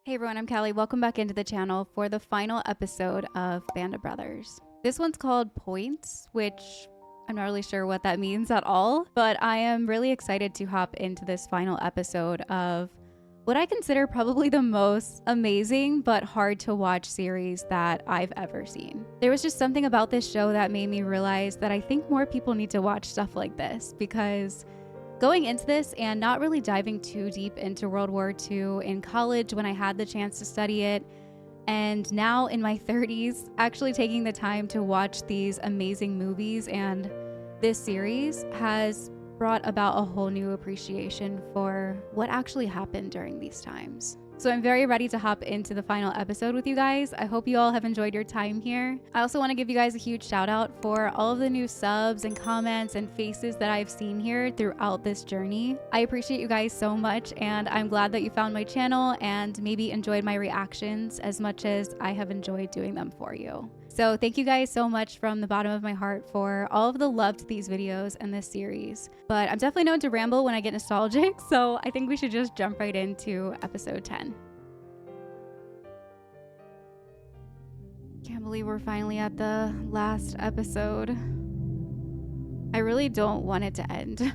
Hey everyone, I'm Callie. Welcome back into the channel for the final episode of Band of Brothers. This one's called Points, which I'm not really sure what that means at all, but I am really excited to hop into this final episode of what I consider probably the most amazing but hard to watch series that I've ever seen. There was just something about this show that made me realize that I think more people need to watch stuff like this, because going into this and not really diving too deep into World War II in college when I had the chance to study it, and now in my 30s, actually taking the time to watch these amazing movies and this series has brought about a whole new appreciation for what actually happened during these times. So I'm very ready to hop into the final episode with you guys. I hope you all have enjoyed your time here. I also want to give you guys a huge shout out for all of the new subs and comments and faces that I've seen here throughout this journey. I appreciate you guys so much, and I'm glad that you found my channel and maybe enjoyed my reactions as much as I have enjoyed doing them for you. So thank you guys so much from the bottom of my heart for all of the love to these videos and this series. But I'm definitely known to ramble when I get nostalgic, so I think we should just jump right into episode 10. Can't believe we're finally at the last episode. I really don't want it to end.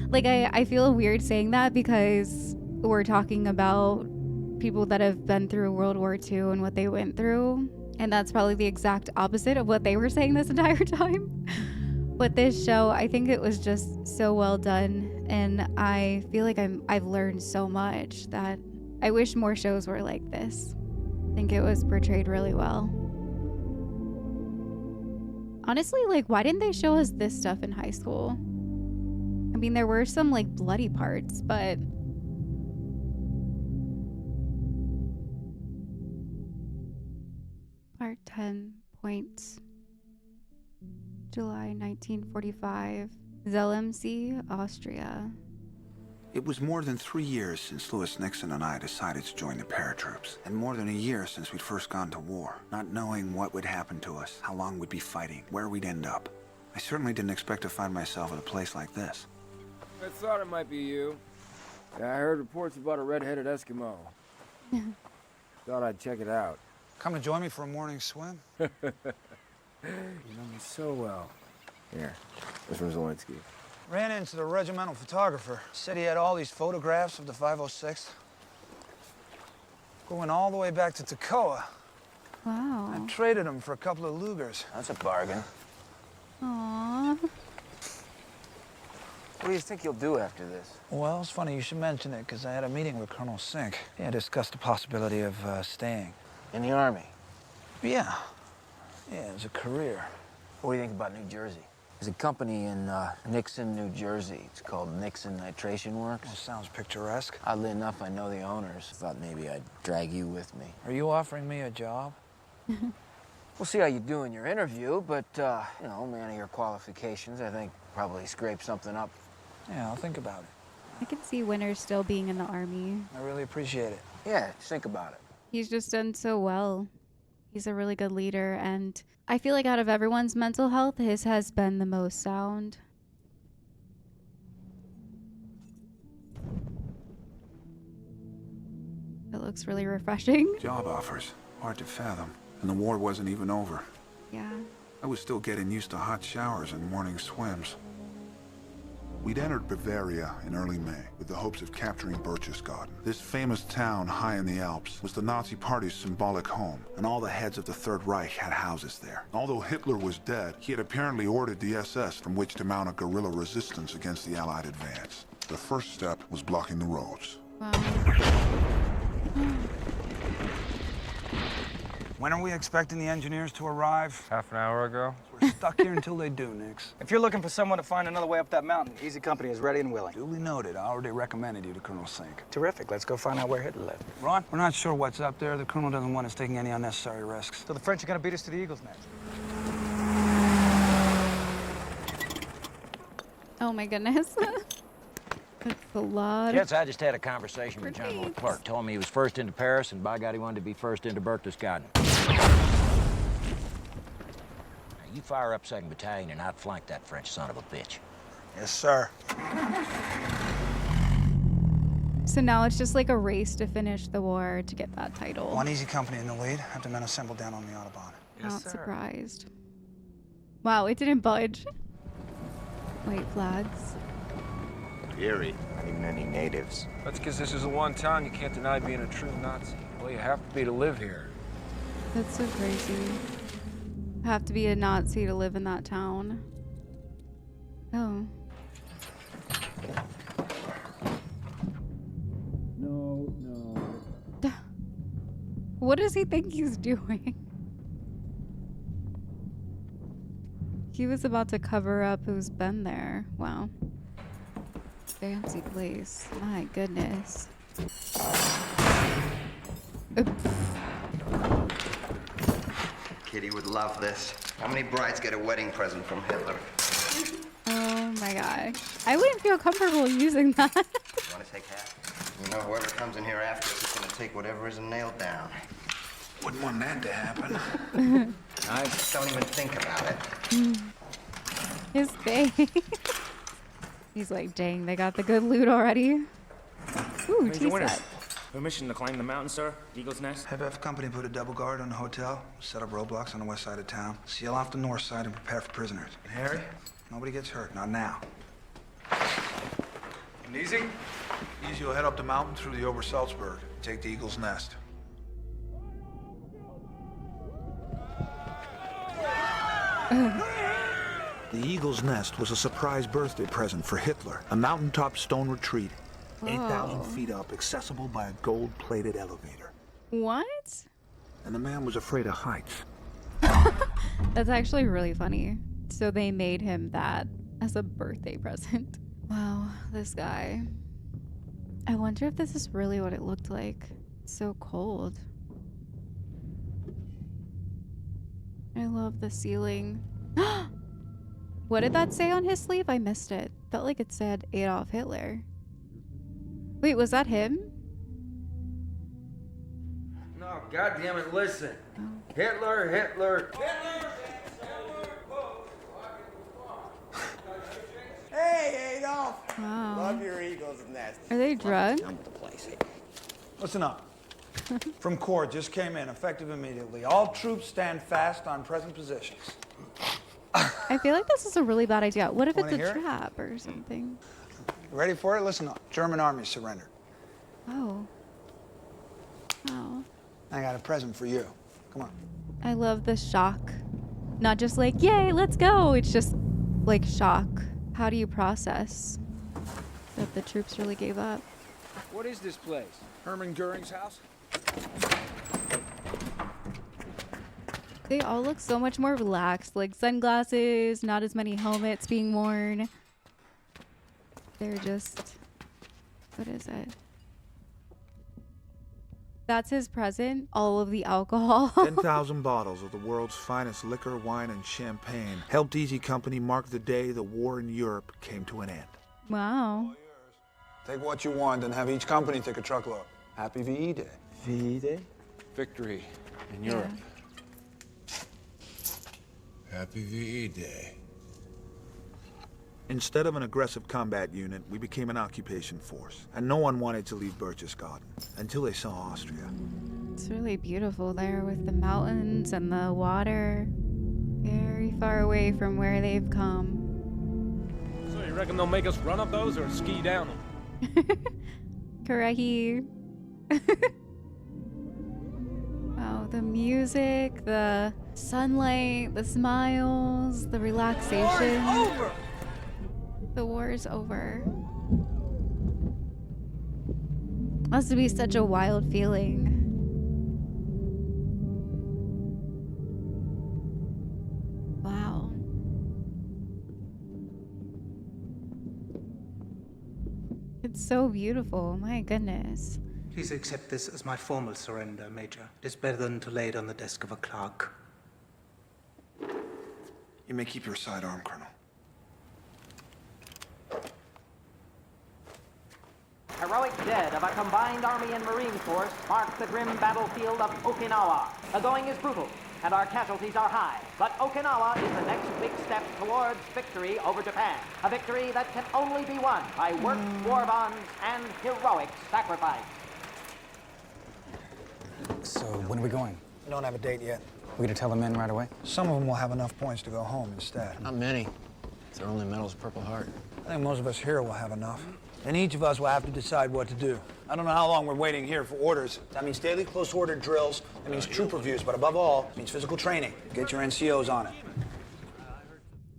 Like, I feel weird saying that because we're talking about people that have been through World War II and what they went through. And that's probably the exact opposite of what they were saying this entire time. But this show, I think it was just so well done. And I feel like I've learned so much that I wish more shows were like this. I think it was portrayed really well. Honestly, like, why didn't they show us this stuff in high school? I mean, there were some like bloody parts, but Part 10, Points. July 1945, Zelensee, Austria. It was more than 3 years since Louis Nixon and I decided to join the paratroops, and more than a year since we'd first gone to war, not knowing what would happen to us, how long we'd be fighting, where we'd end up. I certainly didn't expect to find myself at a place like this. I thought it might be you. Yeah, I heard reports about a red-headed Eskimo. Thought I'd check it out. Come to join me for a morning swim? You know me so well. Here, this from Zelensky. Ran into the regimental photographer. Said he had all these photographs of the 506th. Going all the way back to Toccoa. Wow. I traded them for a couple of Lugers. That's a bargain. Aww. What do you think you'll do after this? Well, it's funny you should mention it, because I had a meeting with Colonel Sink. Yeah, discussed the possibility of staying. In the Army? Yeah. Yeah, it's a career. What do you think about New Jersey? There's a company in Nixon, New Jersey. It's called Nixon Nitration Works. Well, sounds picturesque. Oddly enough, I know the owners. Thought maybe I'd drag you with me. Are you offering me a job? We'll see how you do in your interview, but, you know, man of your qualifications, I think probably scrape something up. Yeah, I'll think about it. I can see Winter still being in the Army. I really appreciate it. Yeah, just think about it. He's just done so well. He's a really good leader, and I feel like out of everyone's mental health, his has been the most sound. It looks really refreshing. Job offers, hard to fathom, and the war wasn't even over. Yeah. I was still getting used to hot showers and morning swims. We'd entered Bavaria in early May with the hopes of capturing Berchtesgaden. This famous town high in the Alps was the Nazi Party's symbolic home, and all the heads of the Third Reich had houses there. Although Hitler was dead, he had apparently ordered the SS from which to mount a guerrilla resistance against the Allied advance. The first step was blocking the roads. Wow. When are we expecting the engineers to arrive? Half an hour ago. We're stuck here until they do, Nix. If you're looking for someone to find another way up that mountain, Easy Company is ready and willing. Duly noted. I already recommended you to Colonel Sink. Terrific. Let's go find out where Hitler lived. Ron, we're not sure what's up there. The Colonel doesn't want us taking any unnecessary risks. So the French are gonna beat us to the Eagles next. Oh my goodness. That's a lot. Yes, I just had a conversation with General Clark. Told me he was first into Paris, and by God, he wanted to be first into Berchtesgaden. Now, you fire up 2nd Battalion and outflank that French son of a bitch. Yes, sir. So now it's just like a race to finish the war to get that title. One easy company in the lead. Have the men assembled down on the Autobahn. Not surprised. Wow, it didn't budge. White flags. Eerie. Not even any natives. That's because this is the one town you can't deny being a true Nazi. Well, you have to be to live here. That's so crazy. Have to be a Nazi to live in that town. Oh. No. What does he think he's doing? He was about to cover up who's been there. Wow. Fancy place. My goodness. Kitty would love this. How many brides get a wedding present from Hitler? Oh my gosh. I wouldn't feel comfortable using that. You want to take half? You know, whoever comes in here after us is going to take whatever isn't nailed down. Wouldn't want that to happen. I don't even think about it. His face. He's like, dang, they got the good loot already. Ooh, tea set. Permission to climb the mountain, sir? Eagle's Nest? Have F Company put a double guard on the hotel, set up roadblocks on the west side of town, seal off the north side, and prepare for prisoners. And Harry, nobody gets hurt, not now. And Easy? Easy will head up the mountain through the Ober-Salzburg, take the Eagle's Nest. The Eagle's Nest was a surprise birthday present for Hitler, a mountaintop stone retreat, 8,000 feet up, accessible by a gold-plated elevator. What? And the man was afraid of heights. That's actually really funny. So they made him that as a birthday present. Wow, this guy. I wonder if this is really what it looked like. It's so cold. I love the ceiling. What did that say on his sleeve? I missed it. Felt like it said Adolf Hitler. Wait, was that him? No, goddammit, listen. Hitler, Hitler. Hey, Adolf! Wow. Love your Eagle's Nest. Are they drugged? Listen up. From Corps just came in, effective immediately. All troops stand fast on present positions. I feel like this is a really bad idea. What if it's Wanna a hear it? trap or something? You ready for it? Listen up. German army surrendered. Oh. Wow. I got a present for you. Come on. I love the shock. Not just like, yay, let's go. It's just like shock. How do you process that the troops really gave up? What is this place? Herman Goering's house? They all look so much more relaxed, like sunglasses, not as many helmets being worn. They're just, what is it? That's his present, all of the alcohol. 10,000 bottles of the world's finest liquor, wine, and champagne helped Easy Company mark the day the war in Europe came to an end. Wow. Take what you want and have each company take a truckload. Happy VE Day. VE Day? Victory in Europe. Happy VE Day. Instead of an aggressive combat unit, we became an occupation force, and no one wanted to leave Berchtesgaden until they saw Austria. It's really beautiful there with the mountains and the water. Very far away from where they've come. So you reckon they'll make us run up those or ski down them? Correct. Wow, the music, the sunlight, the smiles, the relaxation. Over! The war is over. Must be such a wild feeling. Wow. It's so beautiful. My goodness. Please accept this as my formal surrender, Major. It is better than to lay it on the desk of a clerk. You may keep your sidearm, Colonel. Heroic dead of a combined Army and Marine force marks the grim battlefield of Okinawa. The going is brutal, and our casualties are high. But Okinawa is the next big step towards victory over Japan. A victory that can only be won by work, war bonds, and heroic sacrifice. So, when are we going? We don't have a date yet. We gonna tell the men right away? Some of them will have enough points to go home instead. Not many. Their only medal's Purple Heart. I think most of us here will have enough. And each of us will have to decide what to do. I don't know how long we're waiting here for orders. That means daily close order drills. That means troop reviews. But above all, it means physical training. Get your NCOs on it.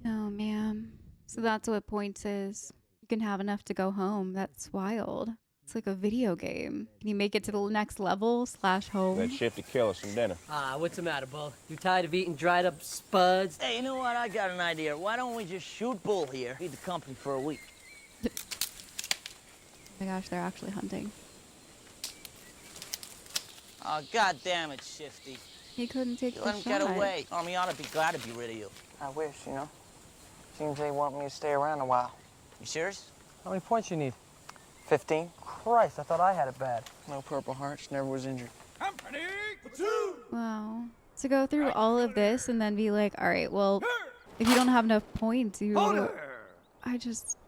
Oh, man. So that's what points is. You can have enough to go home. That's wild. It's like a video game. Can you make it to the next level / home? That Shifty kill us some dinner. What's the matter, Bull? You tired of eating dried up spuds? Hey, you know what? I got an idea. Why don't we just shoot Bull here? Feed the company for a week. Oh my gosh, they're actually hunting. Oh, God damn it, Shifty. He couldn't take You the let him shot. get away. Army ought to be glad to be rid of you. I wish, you know. Seems they want me to stay around a while. You serious? How many points you need? 15. Christ, I thought I had it bad. No Purple Hearts, never was injured. Company platoon. Wow. To go through all of this and then be like, all right, well, if you don't have enough points, I just...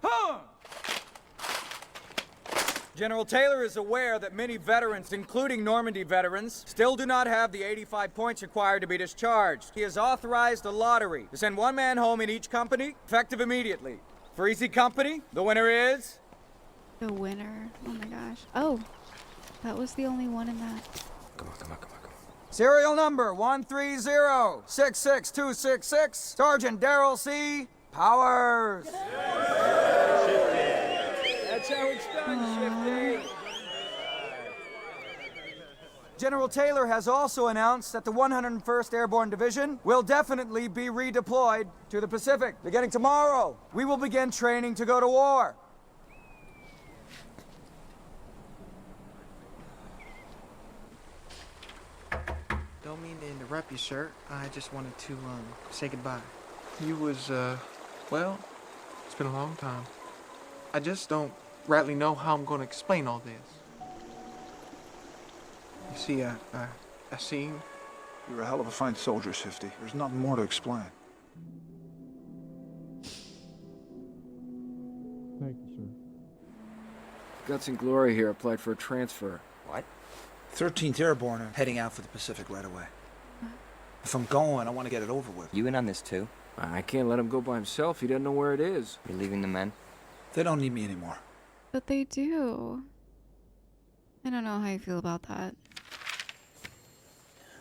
General Taylor is aware that many veterans, including Normandy veterans, still do not have the 85 points required to be discharged. He has authorized a lottery to send one man home in each company, effective immediately. For Easy Company, the winner is... The winner. Oh my gosh. Oh, that was the only one in that. Come on. Serial number 13066266, Sergeant Darrell C. Powers. That's how it's done, Shifty. General Taylor has also announced that the 101st Airborne Division will definitely be redeployed to the Pacific. Beginning tomorrow, we will begin training to go to war. Don't mean to interrupt you, sir. I just wanted to, say goodbye. You was, well, it's been a long time. I just don't rightly know how I'm gonna explain all this. You see, I seen... You're a hell of a fine soldier, Shifty. There's nothing more to explain. Thank you, sir. Guts and Glory here applied for a transfer. What? 13th Airborne are heading out for the Pacific right away. If I'm going, I want to get it over with. You in on this too? I can't let him go by himself. He doesn't know where it is. You're leaving the men? They don't need me anymore. But they do. I don't know how you feel about that.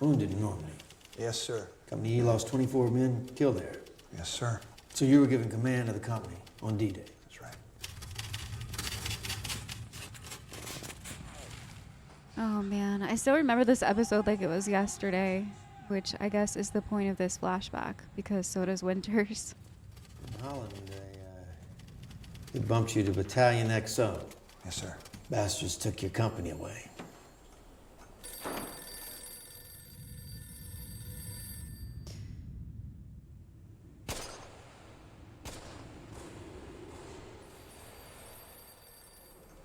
Wounded in Normandy. Yes, sir. Company E lost 24 men killed there. Yes, sir. So you were given command of the company on D-Day. That's right. Oh man, I still remember this episode like it was yesterday, which I guess is the point of this flashback, because so does Winters. In Holland, they bumped you to Battalion XO. Yes, sir. Bastards took your company away.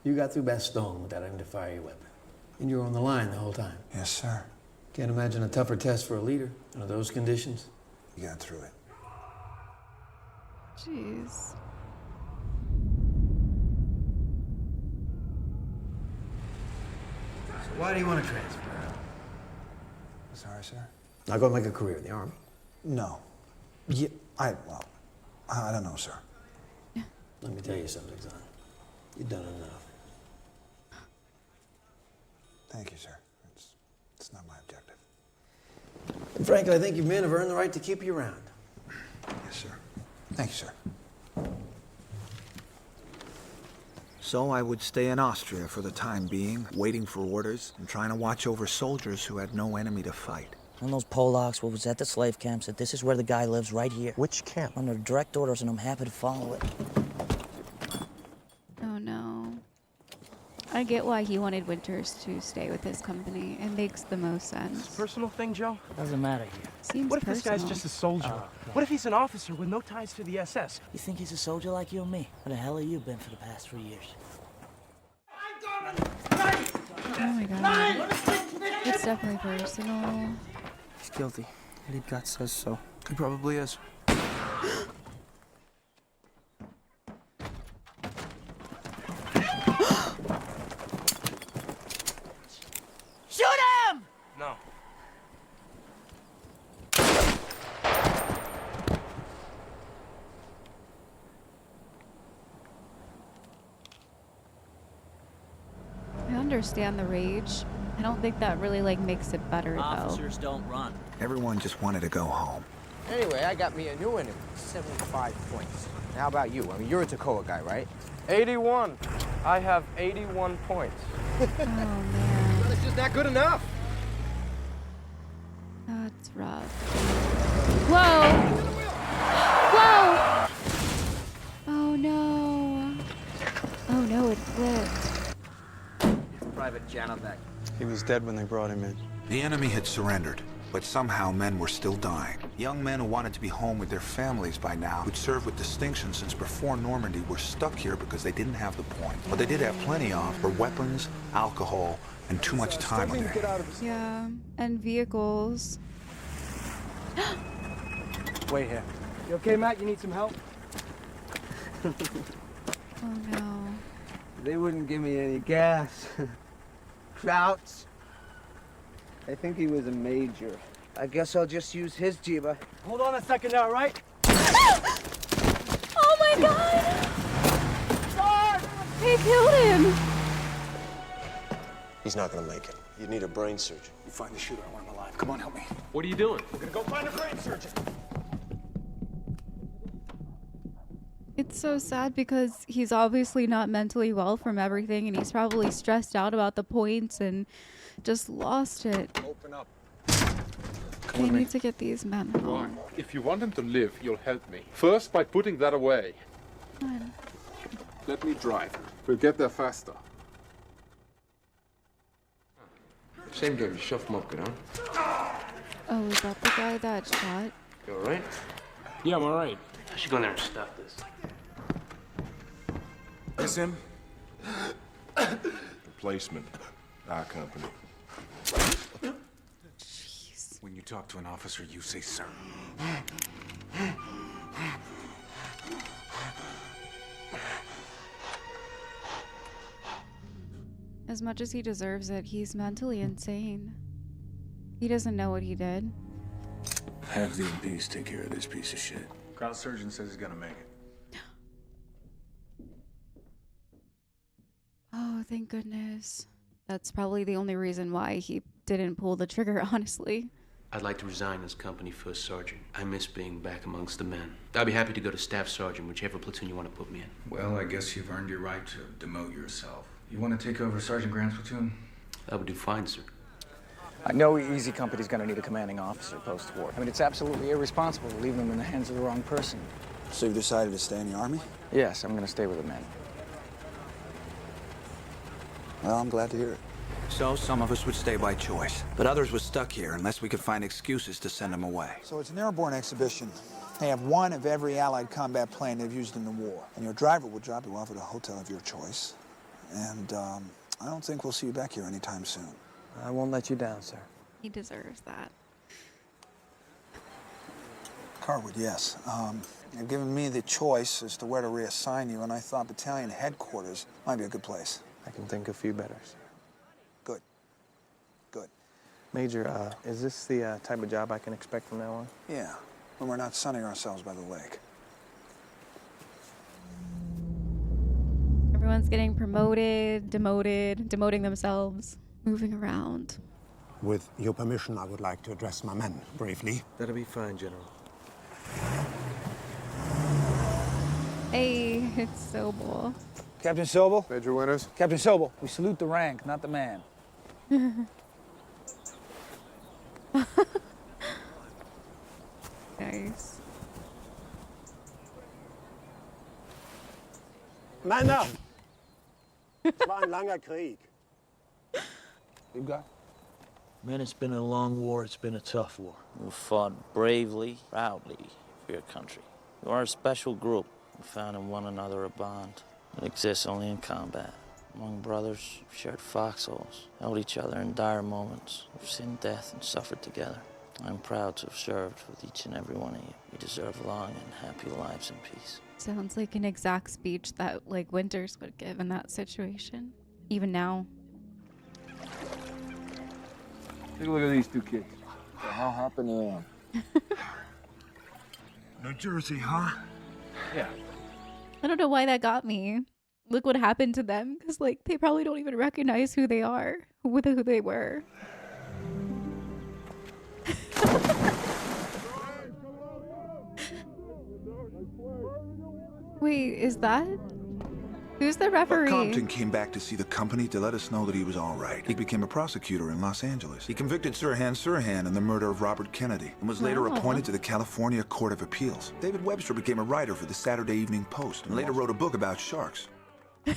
You got through Bastogne without having to fire your weapon. And you were on the line the whole time. Yes, sir. Can't imagine a tougher test for a leader under those conditions. You got through it. Jeez. So why do you want to transfer? Sorry, sir? Not going to make a career in the Army? No. Yeah, I don't know, sir. Let me tell you something, son. You've done enough. Thank you, sir. It's not my objective. And frankly, I think you men have earned the right to keep you around. Yes, sir. Thank you, sir. So I would stay in Austria for the time being, waiting for orders and trying to watch over soldiers who had no enemy to fight. And those Polacks what was at the slave camp said this is where the guy lives, right here. Which camp? Under direct orders, and I'm happy to follow it. Oh no. I get why he wanted Winters to stay with his company. It makes the most sense. Personal thing, Joe? Doesn't matter here. Seems What if personal. this guy's just a soldier? What if he's an officer with no ties to the SS? You think he's a soldier like you and me? Where the hell have you been for the past 3 years? Oh my god. It's definitely personal. He's guilty. Lead God says so. He probably is. Shoot him! No. I understand the rage. I don't think that really like makes it better though. Officers don't run. Everyone just wanted to go home. Anyway, I got me a new enemy. 75 points. How about you? I mean, you're a Toccoa guy, right? 81. I have 81 points. Oh man, It's just not good enough. that's rough. Whoa! Whoa! Oh no! Oh no, it flipped. Private Janovac. He was dead when they brought him in. The enemy had surrendered, but somehow men were still dying. Young men who wanted to be home with their families by now, who'd served with distinction since before Normandy, were stuck here because they didn't have the points. What they did have plenty of were weapons, alcohol, and too much time on their hands. Yeah, and vehicles. Wait here. You okay, Matt? You need some help? Oh no. They wouldn't give me any gas. Krauts. I think he was a major. I guess I'll just use his jiba. Hold on a second now, right? Oh my god! They killed him! He's not gonna make it. You need a brain surgeon. You find the shooter, I want him alive. Come on, help me. What are you doing? We're gonna go find a brain surgeon. It's so sad because he's obviously not mentally well from everything and he's probably stressed out about the points and just lost it. Open up. They need to get these men home. If you want him to live, you'll help me. First, by putting that away. Fine. Let me drive. We'll get there faster. Same guy, you shoved him up, good, huh? Oh, is that the guy that shot? You alright? Yeah, I'm all right. I should go in there and stop this. Is him? Replacement. Our company. Jeez. When you talk to an officer, you say sir. As much as he deserves it, he's mentally insane. He doesn't know what he did. Have the MPs take care of this piece of shit. Crowd surgeon says he's gonna make it. Oh, thank goodness. That's probably the only reason why he didn't pull the trigger, honestly. I'd like to resign as company first sergeant. I miss being back amongst the men. I'd be happy to go to staff sergeant, whichever platoon you want to put me in. Well, I guess you've earned your right to demote yourself. You want to take over Sergeant Grant's platoon? That would do fine, sir. I know Easy Company's gonna need a commanding officer post-war. I mean, it's absolutely irresponsible to leave them in the hands of the wrong person. So you've decided to stay in the Army? Yes, I'm gonna stay with the men. Well, I'm glad to hear it. So some of us would stay by choice, but others were stuck here unless we could find excuses to send them away. So it's an airborne exhibition. They have one of every Allied combat plane they've used in the war. And your driver will drop you off at a hotel of your choice. And I don't think we'll see you back here anytime soon. I won't let you down, sir. He deserves that. Carwood, yes. They've given me the choice as to where to reassign you, and I thought battalion headquarters might be a good place. I can think of few better, sir. Good. Good. Major, is this the type of job I can expect from now on? Yeah, when we're not sunning ourselves by the lake. Everyone's getting promoted, demoted, demoting themselves, moving around. With your permission, I would like to address my men briefly. That'll be fine, General. Hey, it's Sobel. Captain Sobel? Major Winters? Captain Sobel, we salute the rank, not the man. Nice. Männer! Es war ein langer Krieg. You got? Man, it's been a long war. It's been a tough war. You fought bravely, proudly for your country. You are a special group. We found in one another a bond that exists only in combat. Among brothers, we've shared foxholes, held each other in dire moments. We've seen death and suffered together. I'm proud to have served with each and every one of you. You deserve long and happy lives in peace. Sounds like an exact speech that like Winters would give in that situation. Even now. Take a look at these two kids. What the hell happened to them? New Jersey, huh? Yeah. I don't know why that got me. Look what happened to them, because like they probably don't even recognize who they are, who they were. Wait, is that? Who's the referee? Compton came back to see the company to let us know that he was all right. He became a prosecutor in Los Angeles. He convicted Sirhan in the murder of Robert Kennedy and was later appointed to the California Court of Appeals. David Webster became a writer for the Saturday Evening Post and later wrote a book about sharks. In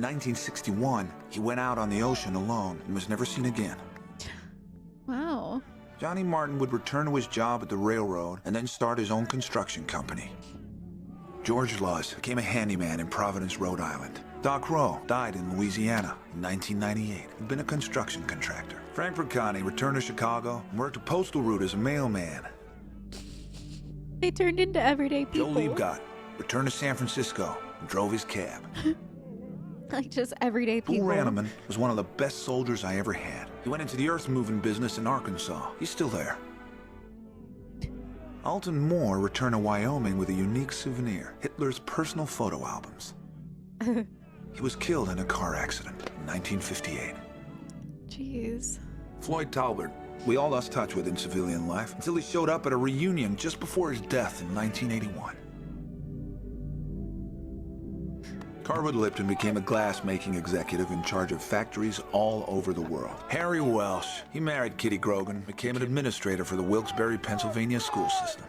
1961, he went out on the ocean alone and was never seen again. Wow. Johnny Martin would return to his job at the railroad and then start his own construction company. George Luz became a handyman in Providence, Rhode Island. Doc Rowe died in Louisiana in 1998. He'd been a construction contractor. Frank Bracani returned to Chicago and worked a postal route as a mailman. They turned into everyday people. Joe Liebgott returned to San Francisco and drove his cab. Like just everyday people. Bull Ranneman was one of the best soldiers I ever had. He went into the earth-moving business in Arkansas. He's still there. Alton Moore returned to Wyoming with a unique souvenir, Hitler's personal photo albums. He was killed in a car accident in 1958. Jeez. Floyd Talbert, we all lost touch with in civilian life until he showed up at a reunion just before his death in 1981. Carwood Lipton became a glass-making executive in charge of factories all over the world. Harry Welsh, he married Kitty Grogan, became an administrator for the Wilkes-Barre, Pennsylvania school system.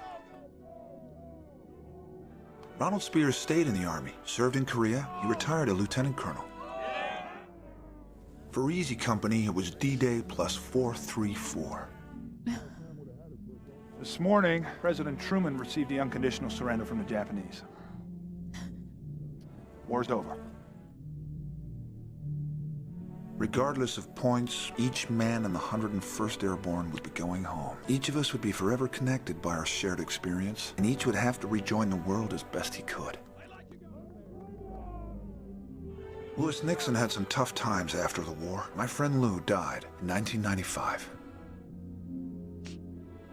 Ronald Spears stayed in the Army, served in Korea, he retired a lieutenant colonel. For Easy Company, it was D-Day plus 434. This morning, President Truman received the unconditional surrender from the Japanese. War's over. Regardless of points, each man in the 101st Airborne would be going home. Each of us would be forever connected by our shared experience, and each would have to rejoin the world as best he could. Lewis Nixon had some tough times after the war. My friend Lou died in 1995.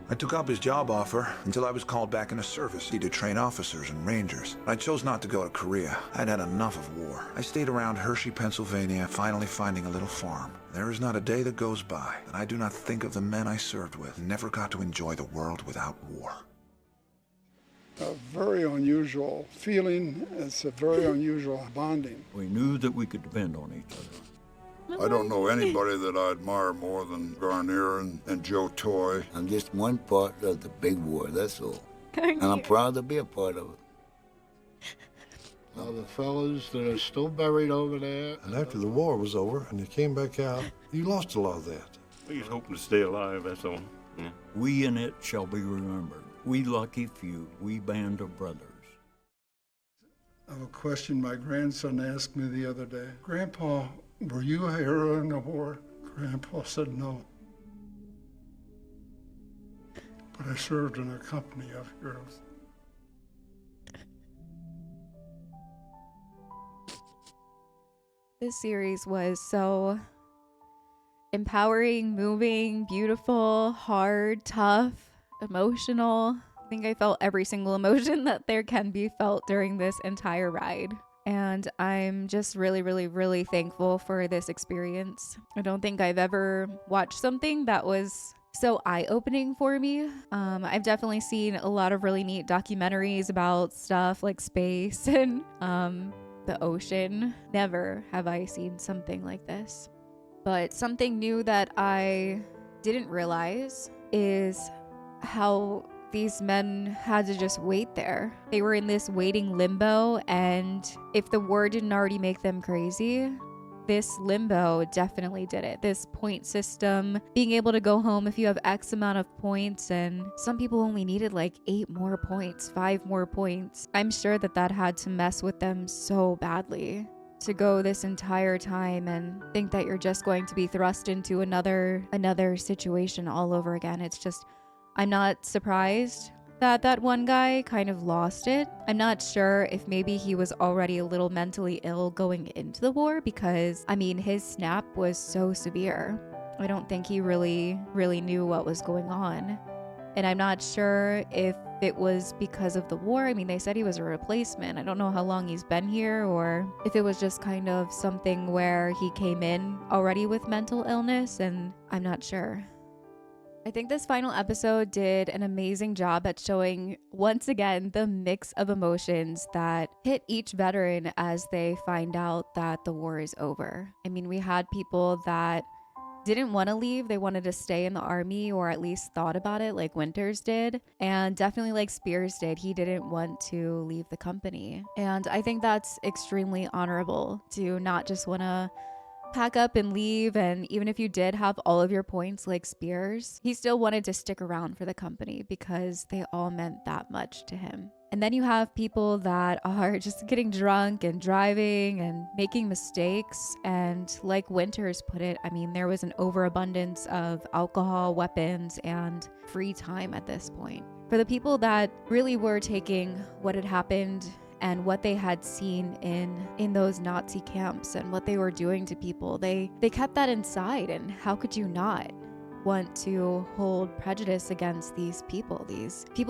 I took up his job offer until I was called back into service to train officers and rangers. I chose not to go to Korea. I'd had enough of war. I stayed around Hershey, Pennsylvania, finally finding a little farm. There is not a day that goes by that I do not think of the men I served with and never got to enjoy the world without war. A very unusual feeling. It's a very unusual bonding. We knew that we could depend on each other. I don't know anybody that I admire more than Garnier and Jethoe. I'm just one part of the big war, that's all. And I'm proud to be a part of it. Now the fellas that are still buried over there. And after the war was over and you came back out, you lost a lot of that. We just hoping to stay alive, that's all. Yeah. We in it shall be remembered. We lucky few, we band of brothers. I have a question my grandson asked me the other day. Grandpa, were you a hero in the war? Grandpa said no. But I served in a company of heroes. This series was so empowering, moving, beautiful, hard, tough, emotional. I think I felt every single emotion that there can be felt during this entire ride. And I'm just really, really, really thankful for this experience. I don't think I've ever watched something that was so eye-opening for me. I've definitely seen a lot of really neat documentaries about stuff like space and the ocean. Never have I seen something like this. But something new that I didn't realize is how these men had to just wait there. They were in this waiting limbo, and if the war didn't already make them crazy, this limbo definitely did it. This point system, being able to go home if you have X amount of points, and some people only needed like 8 more points, 5 more points. I'm sure that that had to mess with them so badly. To go this entire time and think that you're just going to be thrust into another situation all over again. It's just I'm not surprised that that one guy kind of lost it. I'm not sure if maybe he was already a little mentally ill going into the war because, I mean, his snap was so severe. I don't think he really knew what was going on. And I'm not sure if it was because of the war. I mean, they said he was a replacement. I don't know how long he's been here or if it was just kind of something where he came in already with mental illness, and I'm not sure. I think this final episode did an amazing job at showing, once again, the mix of emotions that hit each veteran as they find out that the war is over. I mean, we had people that didn't want to leave. They wanted to stay in the army, or at least thought about it, like Winters did. And definitely like Spears did. He didn't want to leave the company. And I think that's extremely honorable to not just want to pack up and leave. And even if you did have all of your points like Spears, he still wanted to stick around for the company because they all meant that much to him. And then you have people that are just getting drunk and driving and making mistakes. And like Winters put it, I mean, there was an overabundance of alcohol, weapons, and free time at this point. For the people that really were taking what had happened and what they had seen in those Nazi camps and what they were doing to people, they kept that inside. And how could you not want to hold prejudice against these people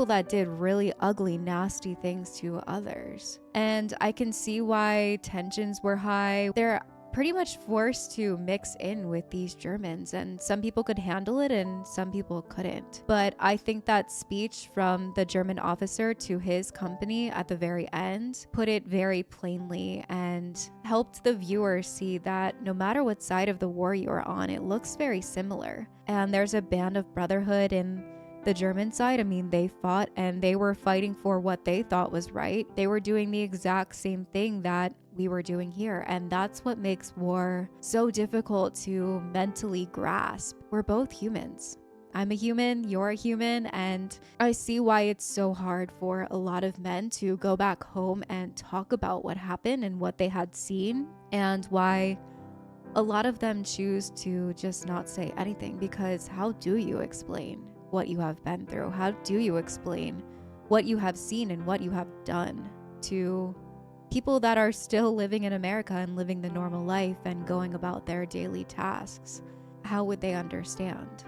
that did really ugly, nasty things to others? And I can see why tensions were high. They're pretty much forced to mix in with these Germans, and some people could handle it and some people couldn't. But I think that speech from the German officer to his company at the very end put it very plainly and helped the viewer see that no matter what side of the war you're on, it looks very similar. And there's a band of brotherhood in the German side. I mean, they fought and they were fighting for what they thought was right. They were doing the exact same thing that we were doing here. And that's what makes war so difficult to mentally grasp. We're both humans. I'm a human, you're a human, and I see why it's so hard for a lot of men to go back home and talk about what happened and what they had seen, and why a lot of them choose to just not say anything, because how do you explain what you have been through? How do you explain what you have seen and what you have done to people that are still living in America and living the normal life and going about their daily tasks? How would they understand?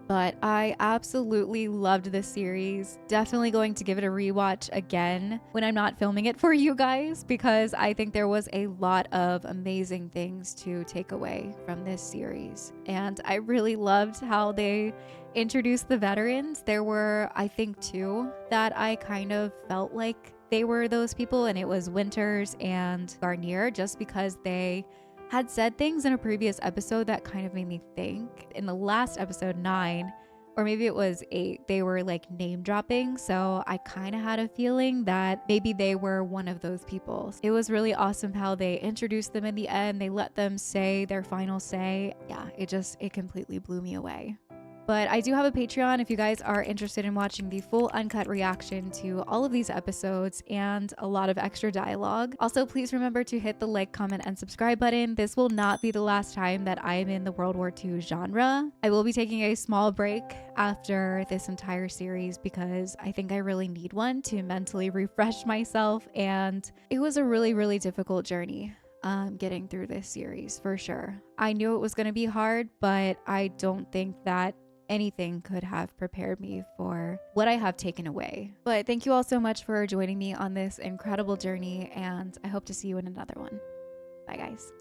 But I absolutely loved this series. Definitely going to give it a rewatch again when I'm not filming it for you guys, because I think there was a lot of amazing things to take away from this series. And I really loved how they introduced the veterans. There were, I think, two that I kind of felt like they were those people, and it was Winters and Garnier, just because they had said things in a previous episode that kind of made me think. In the last episode 9, or maybe it was 8, they were like name dropping. So I kind of had a feeling that maybe they were one of those people. It was really awesome how they introduced them in the end. They let them say their final say. Yeah, it completely blew me away. But I do have a Patreon if you guys are interested in watching the full uncut reaction to all of these episodes and a lot of extra dialogue. Also, please remember to hit the like, comment, and subscribe button. This will not be the last time that I am in the World War II genre. I will be taking a small break after this entire series because I think I really need one to mentally refresh myself. And it was a really, really difficult journey. Getting through this series for sure. I knew it was going to be hard, but I don't think that anything could have prepared me for what I have taken away. But thank you all so much for joining me on this incredible journey, and I hope to see you in another one. Bye, guys.